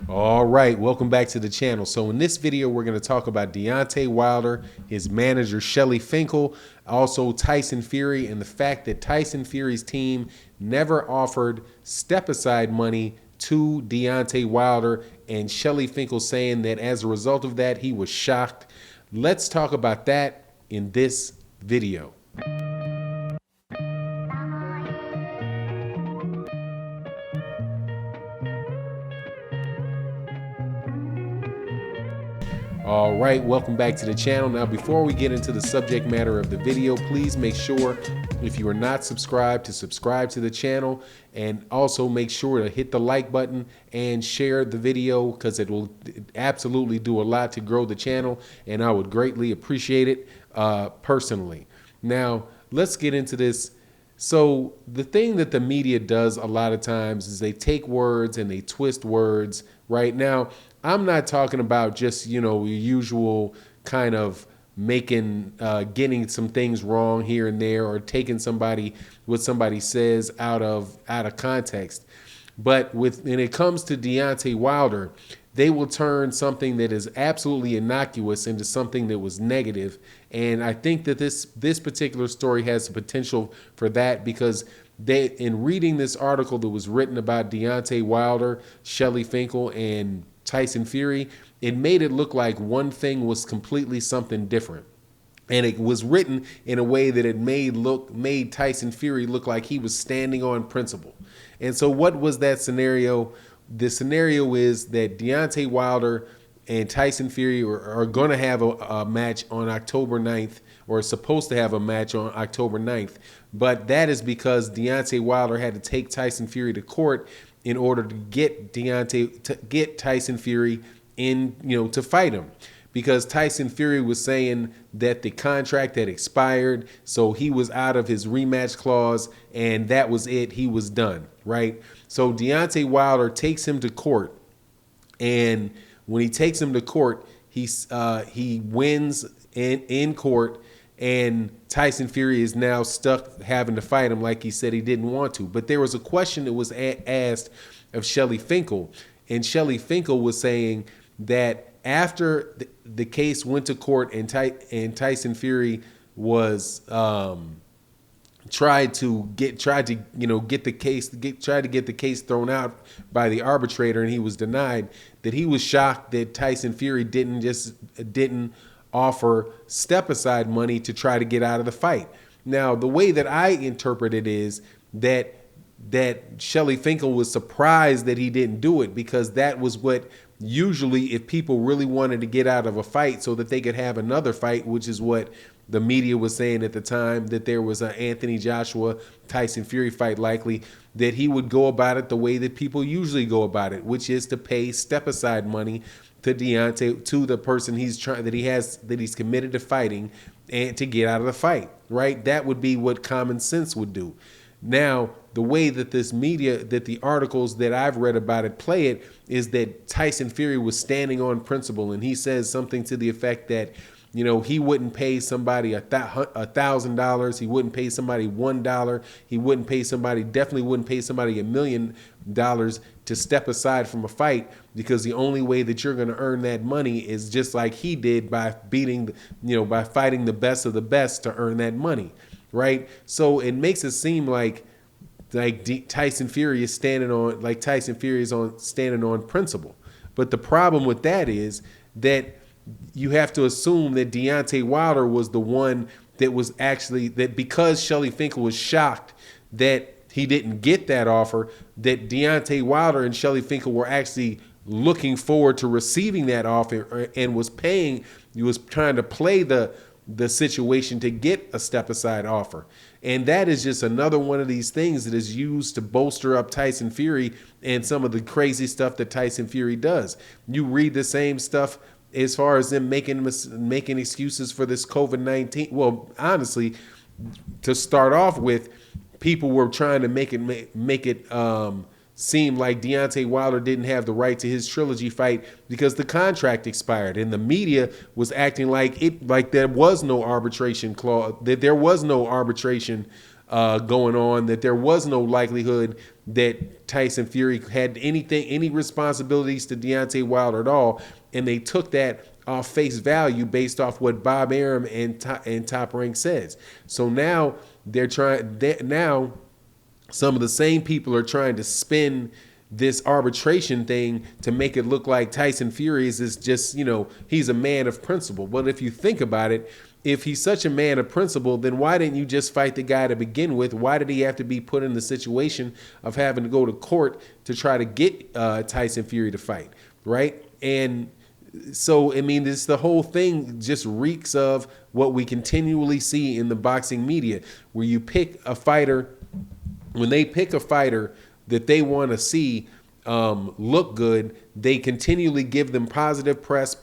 All right, welcome back to the channel. So in this video, we're going to talk about Deontay Wilder, his manager Shelley Finkle, also Tyson Fury, and the fact that Tyson Fury's team never offered step-aside money to Deontay Wilder, and Shelley Finkle saying that as a result of that, he was shocked. Let's talk about that in this video. All right, welcome back to the channel. Now, before we get into the subject matter of the video, please make sure, if you are not subscribed, to subscribe to the channel, and also make sure to hit the like button and share the video, because it will absolutely do a lot to grow the channel, and I would greatly appreciate it personally. Now, let's get into this. So the thing that the media does a lot of times is they take words and they twist words. Right now, I'm not talking about just, your usual kind of getting some things wrong here and there, or taking what somebody says out of context. But when it comes to Deontay Wilder, they will turn something that is absolutely innocuous into something that was negative. And I think that this particular story has the potential for that, because in reading this article that was written about Deontay Wilder, Shelley Finkle, and Tyson Fury, it made it look like one thing was completely something different. And it was written in a way that it made Tyson Fury look like he was standing on principle. And so what was that scenario? The scenario is that Deontay Wilder and Tyson Fury are going to have a match on October 9th, or supposed to have a match on October 9th. But that is because Deontay Wilder had to take Tyson Fury to court in order to get Tyson Fury to fight him. Because Tyson Fury was saying that the contract had expired, so he was out of his rematch clause, and that was it. He was done, right? So Deontay Wilder takes him to court, and when he takes him to court, he wins in court, and Tyson Fury is now stuck having to fight him like he said he didn't want to. But there was a question that was asked of Shelley Finkle, and Shelley Finkle was saying that after the case went to court and Tyson Fury was tried to get the case thrown out by the arbitrator, and he was denied, that he was shocked that Tyson Fury didn't offer step-aside money to try to get out of the fight. Now, the way that I interpret it is that Shelley Finkle was surprised that he didn't do it, because that was what usually, if people really wanted to get out of a fight so that they could have another fight, which is what the media was saying at the time, that there was an Anthony Joshua Tyson Fury fight likely, that he would go about it the way that people usually go about it, which is to pay step-aside money to Deontay, to the person he's committed to fighting, and to get out of the fight, right? That would be what common sense would do. Now, the way that the articles that I've read about it play it, is that Tyson Fury was standing on principle, and he says something to the effect that, he wouldn't pay somebody $1,000. He wouldn't pay somebody $1. He definitely wouldn't pay somebody $1 million to step aside from a fight, because the only way that you're going to earn that money is just like he did, by by fighting the best of the best to earn that money, right? So it makes it seem like Tyson Fury is standing on principle. But the problem with that is that you have to assume that Deontay Wilder was the one that was because Shelley Finkle was shocked that he didn't get that offer, that Deontay Wilder and Shelley Finkle were actually looking forward to receiving that offer, and was trying to play the situation to get a step-aside offer. And that is just another one of these things that is used to bolster up Tyson Fury and some of the crazy stuff that Tyson Fury does. You read the same stuff as far as them making excuses for this COVID-19. Well, honestly, to start off with, people were trying to make it seem like Deontay Wilder didn't have the right to his trilogy fight because the contract expired, and the media was acting like there was no arbitration clause, that there was no arbitration going on, that there was no likelihood that Tyson Fury had any responsibilities to Deontay Wilder at all, and they took that off face value based off what Bob Arum and Top Rank says. So now now some of the same people are trying to spin this arbitration thing to make it look like Tyson Fury is just, he's a man of principle. But if you think about it, if he's such a man of principle, then why didn't you just fight the guy to begin with? Why did he have to be put in the situation of having to go to court to try to get Tyson Fury to fight, right? And so, I mean, the whole thing just reeks of what we continually see in the boxing media, where you pick a fighter, when they pick a fighter that they want to see look good, they continually give them positive press,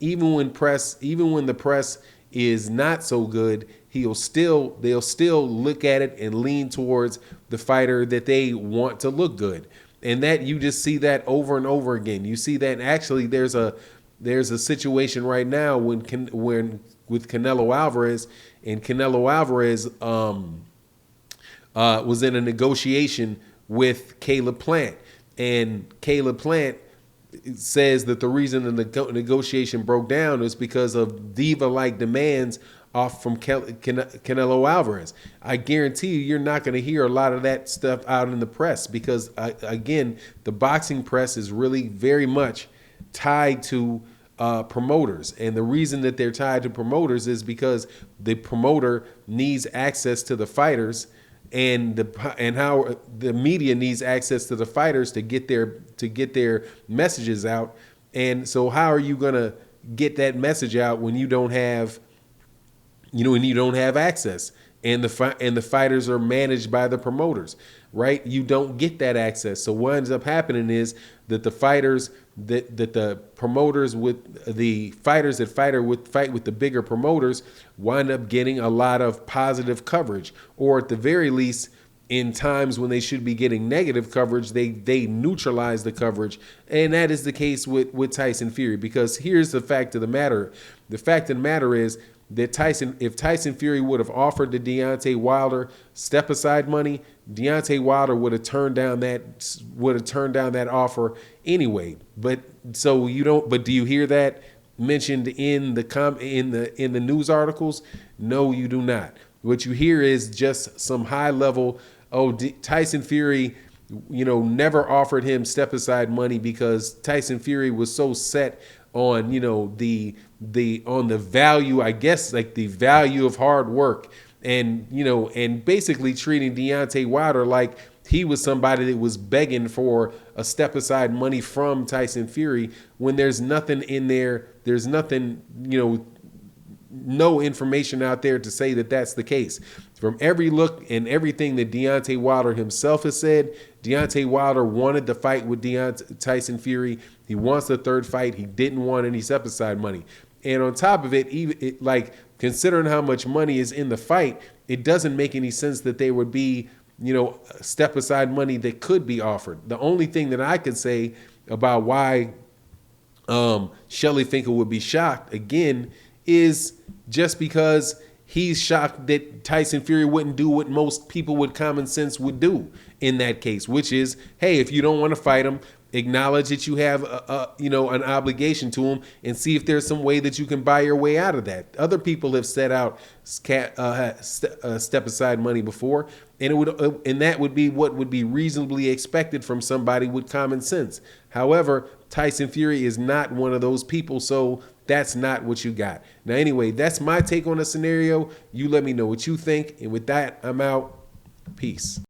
even when the press is not so good. They'll still look at it and lean towards the fighter that they want to look good. And that you just see that over and over again. You see that actually there's a situation right now with Canelo Alvarez, and Canelo Alvarez was in a negotiation with Caleb Plant, and Caleb Plant says that the reason the negotiation broke down is because of diva-like demands off from Canelo Alvarez. I guarantee you're not going to hear a lot of that stuff out in the press because, again, the boxing press is really very much tied to promoters. And the reason that they're tied to promoters is because the promoter needs access to the fighters, and how the media needs access to the fighters to get their messages out. And so how are you going to get that message out when you don't have access, and the fighters are managed by the promoters, right? You don't get that access. So what ends up happening is that the fighters that the promoters with the fighters that fight with the bigger promoters wind up getting a lot of positive coverage, or at the very least, in times when they should be getting negative coverage, they neutralize the coverage. And that is the case with Tyson Fury, because here's the fact of the matter. The fact of the matter is that if Tyson Fury would have offered to Deontay Wilder step aside money, Deontay Wilder would have turned down that offer anyway. But do you hear that mentioned in the news articles? No, you do not. What you hear is just some high level, Tyson Fury, never offered him step aside money because Tyson Fury was so set on the value, I guess, like the value of hard work, and basically treating Deontay Wilder like he was somebody that was begging for a step aside money from Tyson Fury, when there's nothing in there, there's nothing, no information out there to say that that's the case. From every look and everything that Deontay Wilder himself has said, Deontay Wilder wanted to fight with Tyson Fury. He wants the third fight. He didn't want any step aside money. And on top of it, like considering how much money is in the fight, it doesn't make any sense that there would be, step aside money that could be offered. The only thing that I could say about why Shelley Finkle would be shocked again is just because he's shocked that Tyson Fury wouldn't do what most people with common sense would do in that case, which is, hey, if you don't want to fight him, acknowledge that you have an obligation to him, and see if there's some way that you can buy your way out of that. Other people have set out step aside money before, and that would be what would be reasonably expected from somebody with common sense. However, Tyson Fury is not one of those people, so that's not what you got. Now, anyway, that's my take on the scenario. You let me know what you think, and with that, I'm out. Peace.